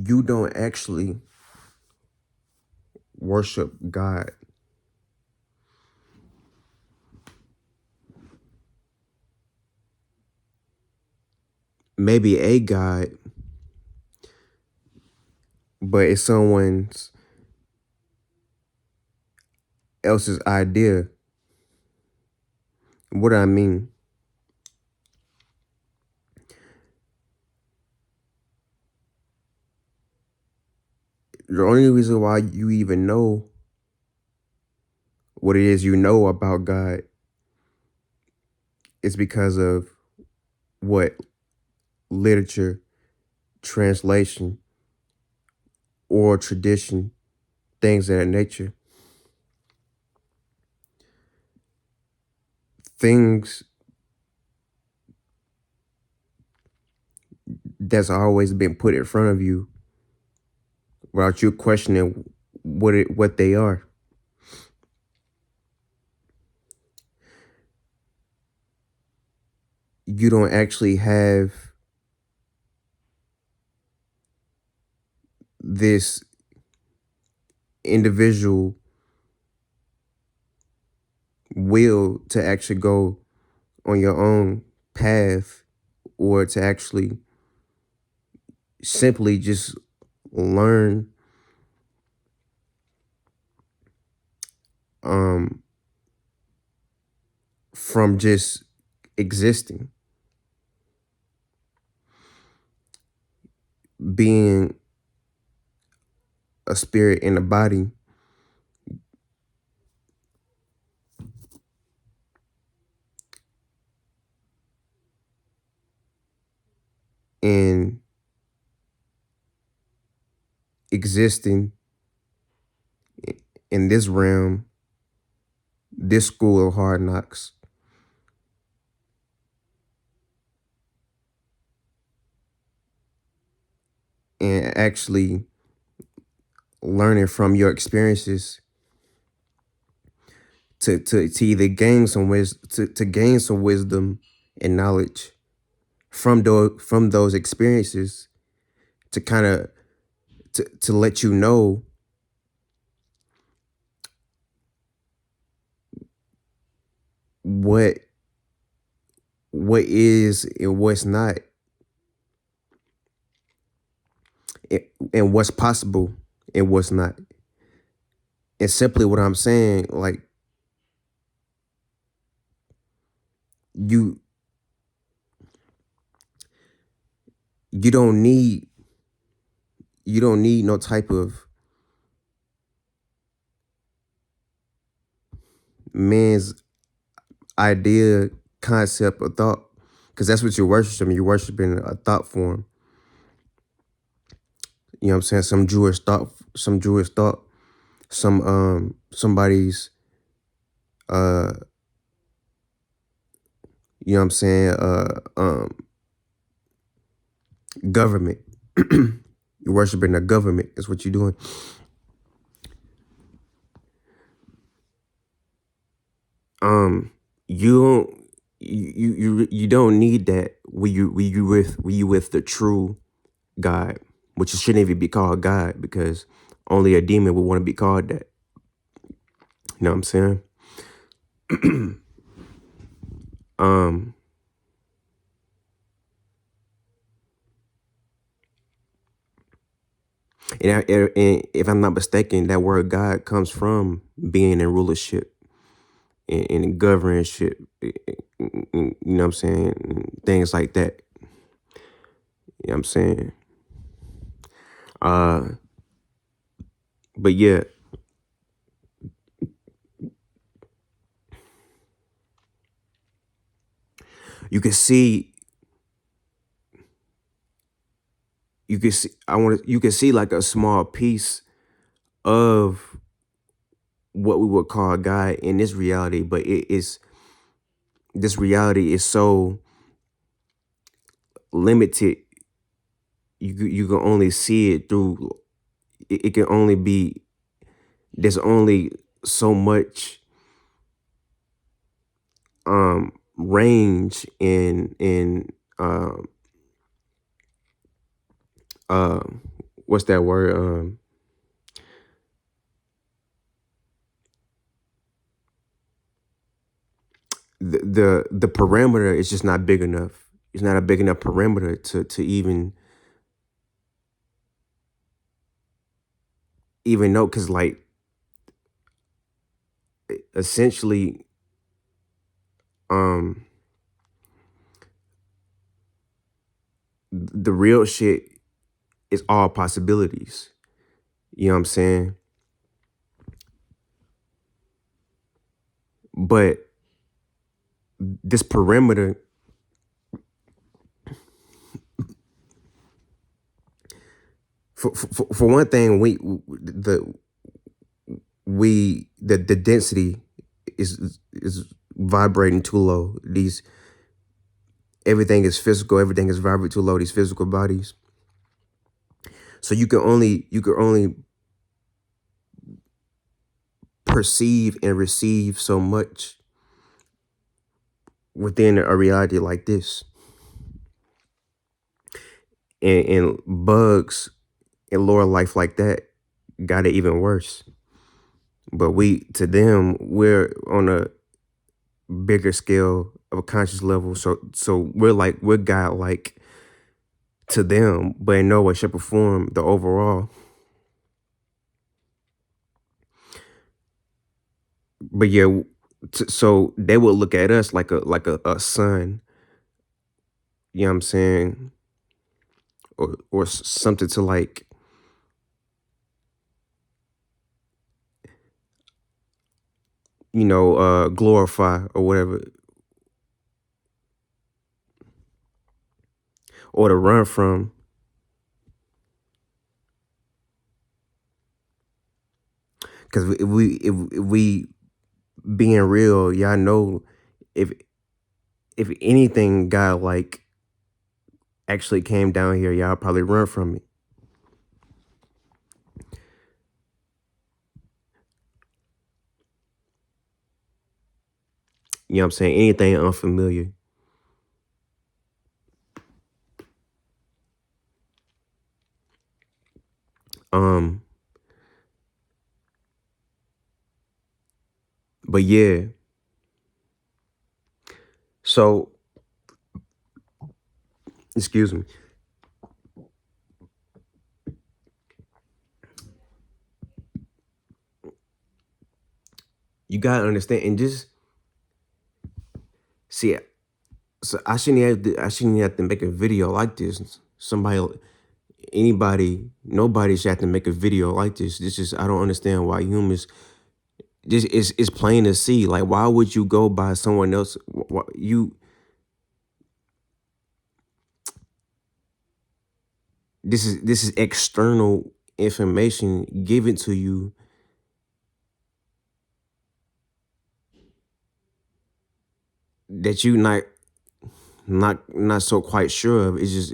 you don't actually worship God. Maybe a God, but it's someone else's idea. What do I mean? The only reason why you even know what it is you know about God is because of what literature, translation, or tradition, things of that nature. Things that's always been put in front of you without you questioning what they are. You don't actually have this individual will to actually go on your own path or to actually simply just learn um, from just existing, being a spirit in a body, and existing in this realm, this school of hard knocks, and actually learning from your experiences to either gain some to gain some wisdom and knowledge from those experiences to kind of to let you know what is and what's not, and what's possible and what's not. And simply what I'm saying, like you you don't need no type of man's idea, concept, or thought, because that's what you're worshiping. You're worshiping a thought form. You know what I'm saying? Some Jewish thought, somebody's uh you know what I'm saying, government. You're worshiping the government. That's what you're doing. Um, you don't you don't need that when you with the true God, which shouldn't even be called God because only a demon would want to be called that. You know what I'm saying? um, and if I'm not mistaken, that word God comes from being in rulership and governorship. You know what I'm saying? Things like that. You know what I'm saying? Uh, but yeah, you can see, you can see like a small piece of what we would call God in this reality, but this reality is so limited. You can only see it through. It can only be. There's only so much range in uh what's that word? The perimeter is just not big enough. It's not a big enough perimeter to even know, because like essentially, um the real shit is all possibilities. You know what I'm saying? But this perimeter, for one thing, the density is vibrating too low. These Everything is physical, everything is vibrating too low. These physical bodies, so you can only perceive and receive so much within a reality like this. And bugs and lower life like that got it even worse. But to them, we're on a bigger scale of a conscious level. So we're God-like to them, but in no way, shape, or form the overall. But yeah, so they would look at us like a son, you know what I'm saying? Or something to like, glorify or whatever, or to run from. Because if we being real, y'all know, if if anything God like actually came down here, y'all probably run from it. You know what I'm saying? Anything unfamiliar. Um, but yeah, so excuse me. You gotta understand and just see. So I shouldn't have to make a video like this. Nobody should have to make a video like this. This is I don't understand why humans. This is plain to see. Like, why would you go by someone else? You this is external information given to you that you not so quite sure of. It's just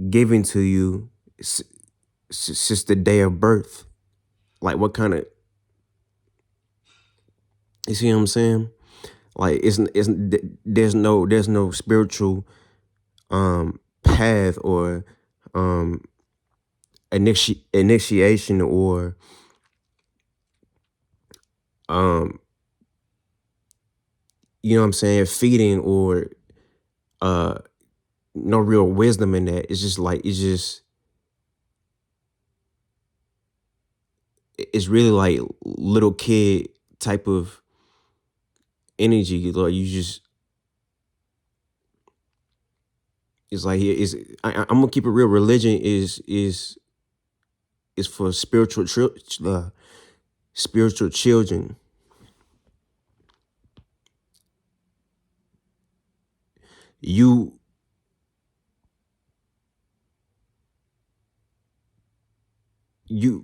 given to you since the day of birth. Like, what kind of, you see what I'm saying? Like, there's no spiritual path or um initiation or um you know what I'm saying, feeding or uh no real wisdom in that. It's just like it's really like little kid type of energy. Like, you just, it's like, I'm gonna keep it real. Religion is for spiritual children. You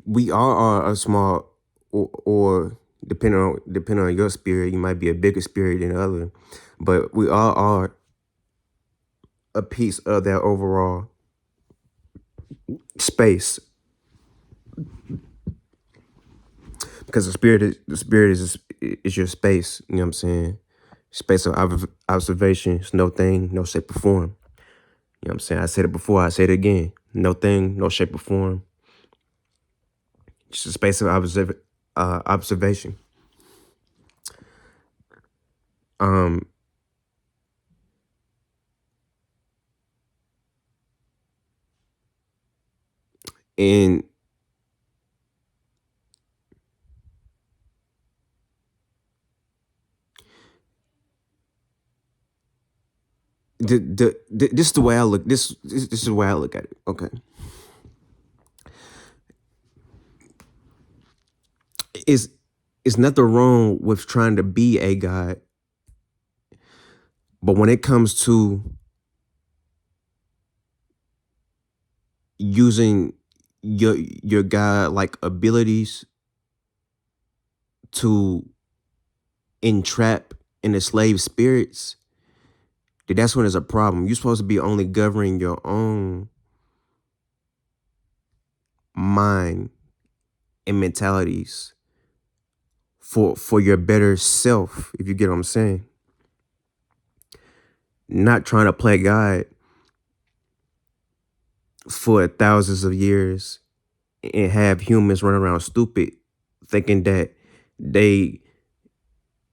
we all are a small, or depending on your spirit, you might be a bigger spirit than the other, but we all are a piece of that overall space, because the spirit is your space. You know what I'm saying? Space of observation. It's no thing, no shape or form. You know know what I'm saying? I said it before, I say it again. No thing, no shape or form. Just a space of observation. Um, and this is the way I look. This is the way I look at it. Okay, is it's nothing wrong with trying to be a God, but when it comes to using your God like abilities to entrap and enslave spirits, that's when there's a problem. You're supposed to be only governing your own mind and mentalities for your better self, if you get what I'm saying. Not trying to play God for thousands of years and have humans run around stupid thinking that they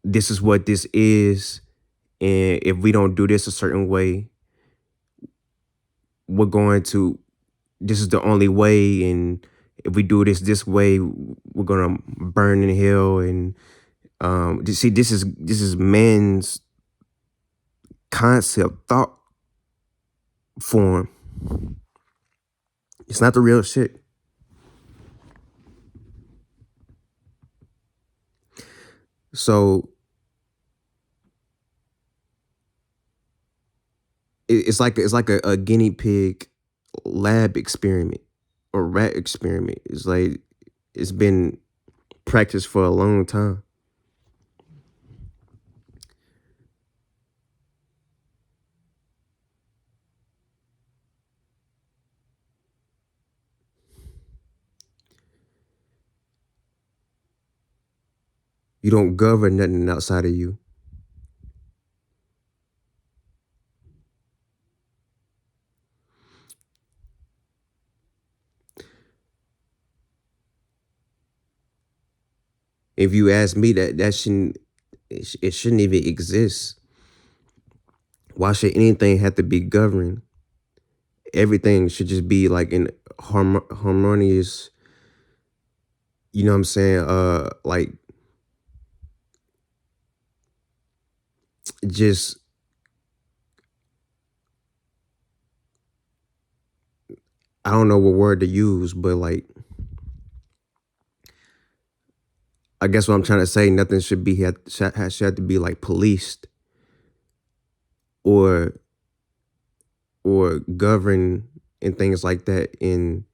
this is what this is, and if we don't do this a certain way, we're going to this is the only way, and if we do this way, we're gonna burn in hell. And see, this is man's concept thought form. It's not the real shit. So it's like a guinea pig lab experiment or rat experiment. It's like it's been practiced for a long time. You don't govern nothing outside of you. If you ask me, that shouldn't it shouldn't even exist. Why should anything have to be governed? Everything should just be like in harmonious. You know what I'm saying? Like just I don't know what word to use, but like I guess what I'm trying to say, nothing should have to be like policed or governed and things like that. In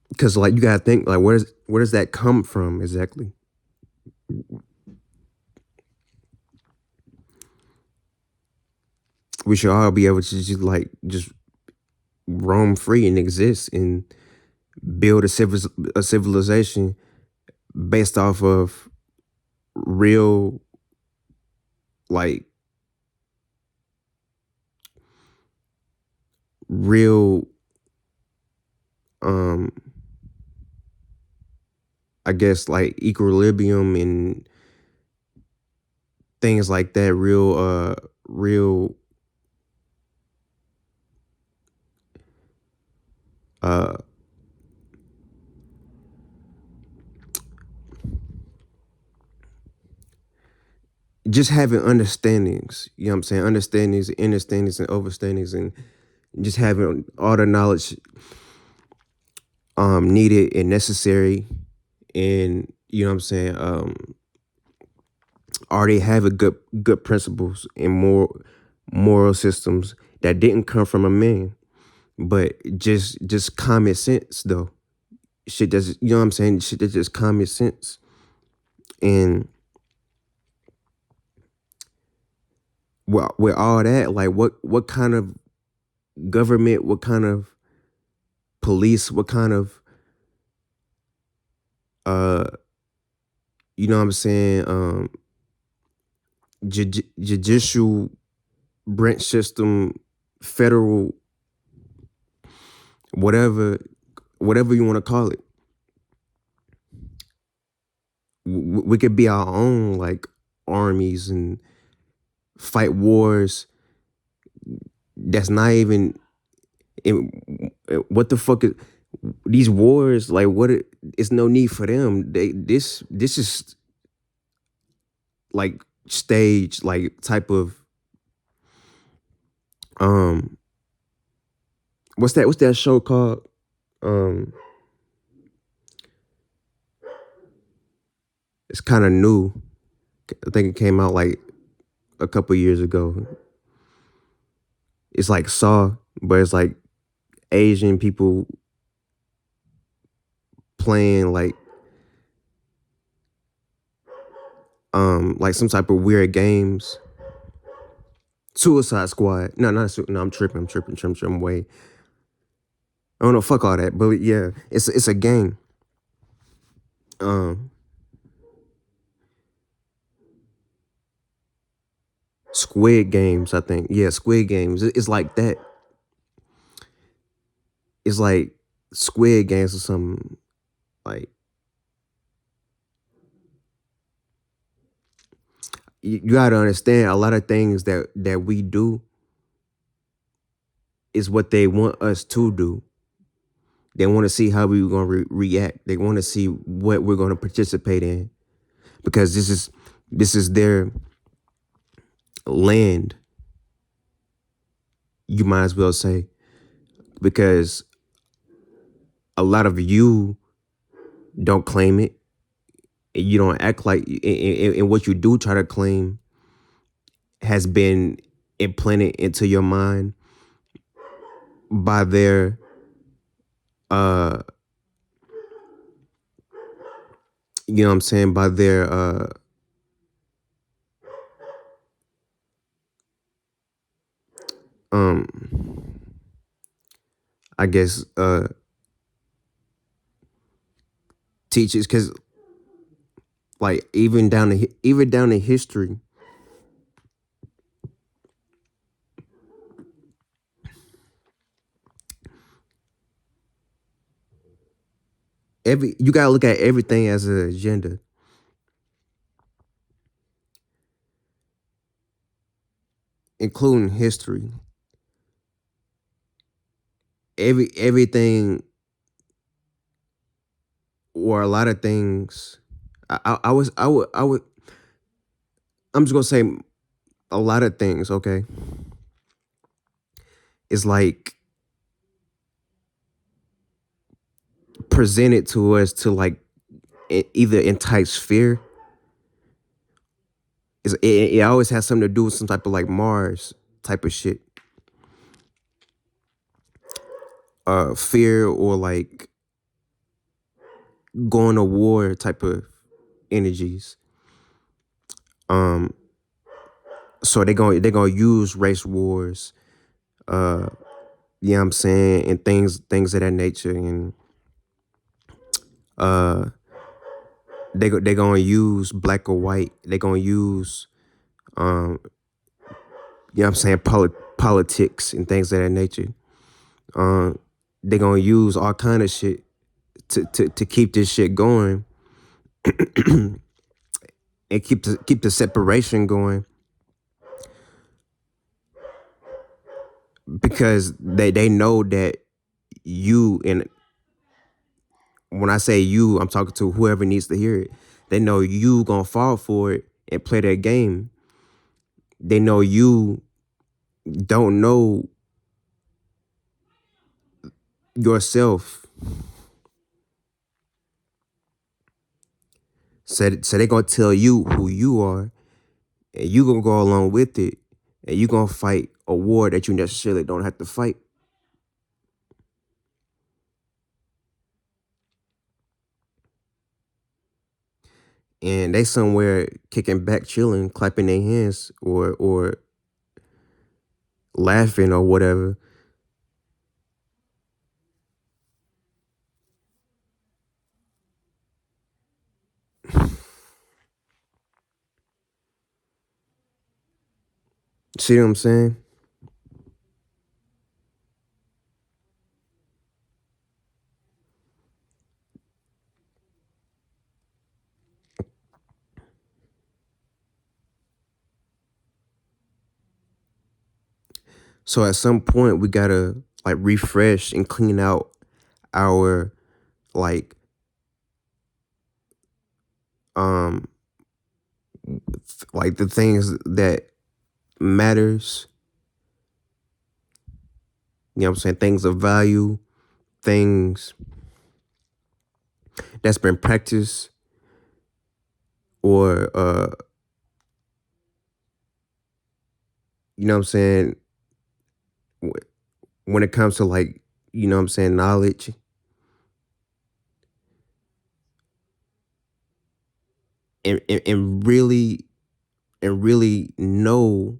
because like you gotta think like where does that come from exactly? We should all be able to just roam free and exist and build a civilization based off of real like real um I guess like equilibrium and things like that, real uh just having understandings, you know what I'm saying? Understandings, understandings and overstandings, and just having all the knowledge needed and necessary, and you know what I'm saying, already have a good principles and moral systems that didn't come from a man, but just common sense though. Shit that's you know what I'm saying? Shit that's just common sense. And with all that, like what kind of government, what kind of police, what kind of uh you know what I'm saying, judicial branch system, federal, whatever, whatever you want to call it. We could be our own like armies and fight wars that's not even what the fuck is these wars like it's no need for them. This is like stage like type of um what's that show called? um it's kind of new. I think it came out like a couple years ago. It's like Saw, but it's like Asian people playing like some type of weird games. Suicide Squad. No, no, I'm tripping way. I don't know, fuck all that. But yeah, it's a game. Um Squid Games, I think. Yeah, Squid Games. It's like that. It's like Squid Games or something. Like you gotta understand a lot of things that we do is what they want us to do. They want to see how we're gonna react. They want to see what we're gonna participate in because this is their land. You might as well say because a lot of you don't claim it. You don't act like and what you do try to claim has been implanted into your mind by their uh you know what I'm saying, by their um I guess teachers, because like even down to history, you gotta look at everything as an agenda, including history. Everything or a lot of things. I would I'm just gonna say a lot of things. Okay, it's like presented to us to like either entice fear. It always has something to do with some type of like Mars type of shit. Fear or like going to war type of energies. Um, so they gonna use race wars, uh, you know what I'm saying, and things of that nature, and uh, they gonna use black or white. They gonna use um, you know what I'm saying, politics and things of that nature. Um, they gonna use all kind of shit to keep this shit going and keep the separation going because they know that you, and when I say you, I'm talking to whoever needs to hear it. They know you gonna fall for it and play their game. They know you don't know yourself. So they gonna tell you who you are, and you gonna go along with it, and you gonna fight a war that you necessarily don't have to fight. And they somewhere kicking back, chilling, clapping their hands, or laughing or whatever. See what I'm saying? So at some point we gotta like refresh and clean out our like um like the things that matters, you know what I'm saying? Things of value, things that's been practiced or you know what I'm saying, when it comes to like, you know what I'm saying, knowledge and really know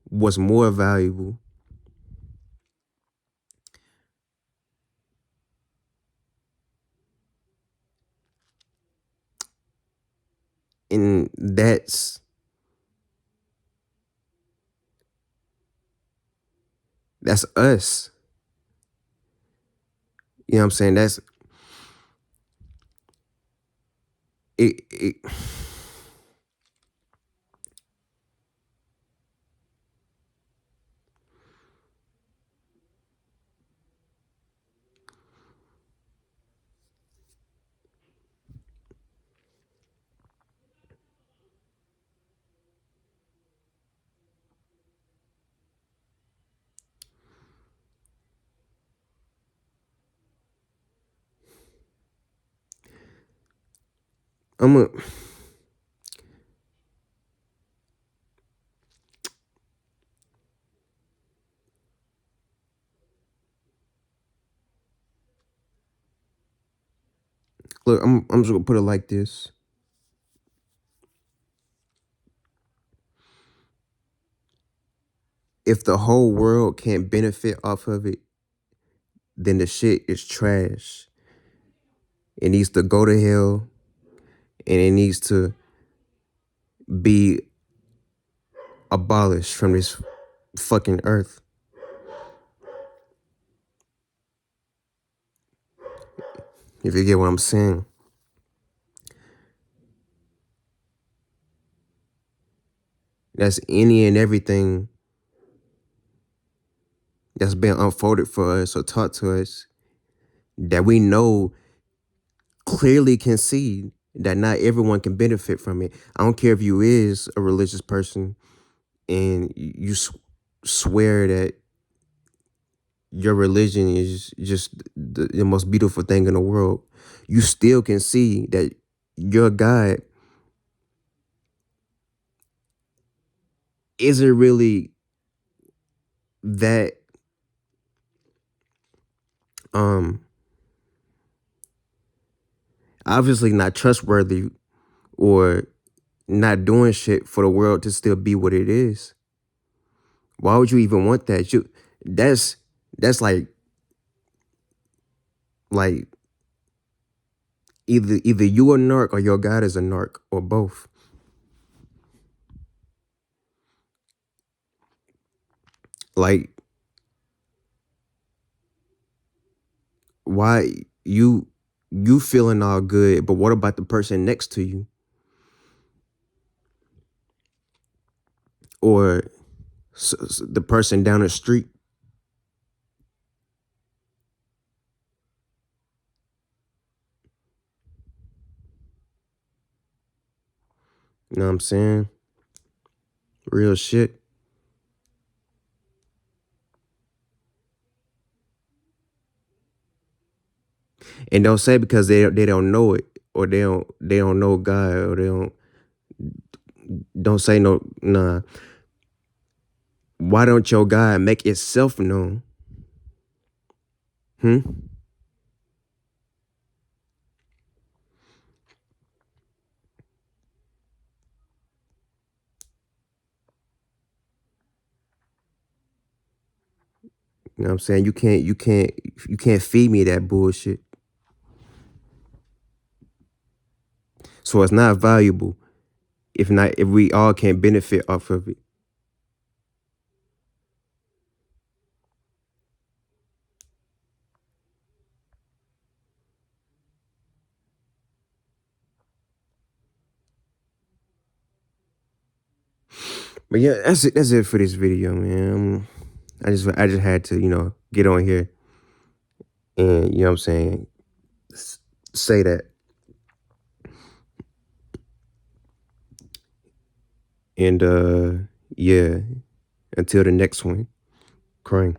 what's more valuable. And that's us. You know what I'm saying? That's it. I'm a look. I'm just gonna put it like this. If the whole world can't benefit off of it, then the shit is trash. It needs to go to hell, and it needs to be abolished from this fucking earth. If you get what I'm saying, that's any and everything that's been unfolded for us or taught to us that we know clearly can see that not everyone can benefit from it. I don't care if you is a religious person and you swear that your religion is just the most beautiful thing in the world. You still can see that your God isn't really that um obviously not trustworthy or not doing shit for the world to still be what it is. Why would you even want that? That's that's like either you a narc or your God is a narc or both. Like why you feeling all good, but what about the person next to you or the person down the street? You know what I'm saying? Real shit. And don't say because they don't know it or they don't know God or they don't say no nah. Why don't your God make itself known? Hmm? You know what I'm saying? You can't feed me that bullshit. So it's not valuable if we all can't benefit off of it. But yeah, that's it. That's it for this video, man. I just had to, get on here and you know what I'm saying, say that. And yeah, until the next one, Crane.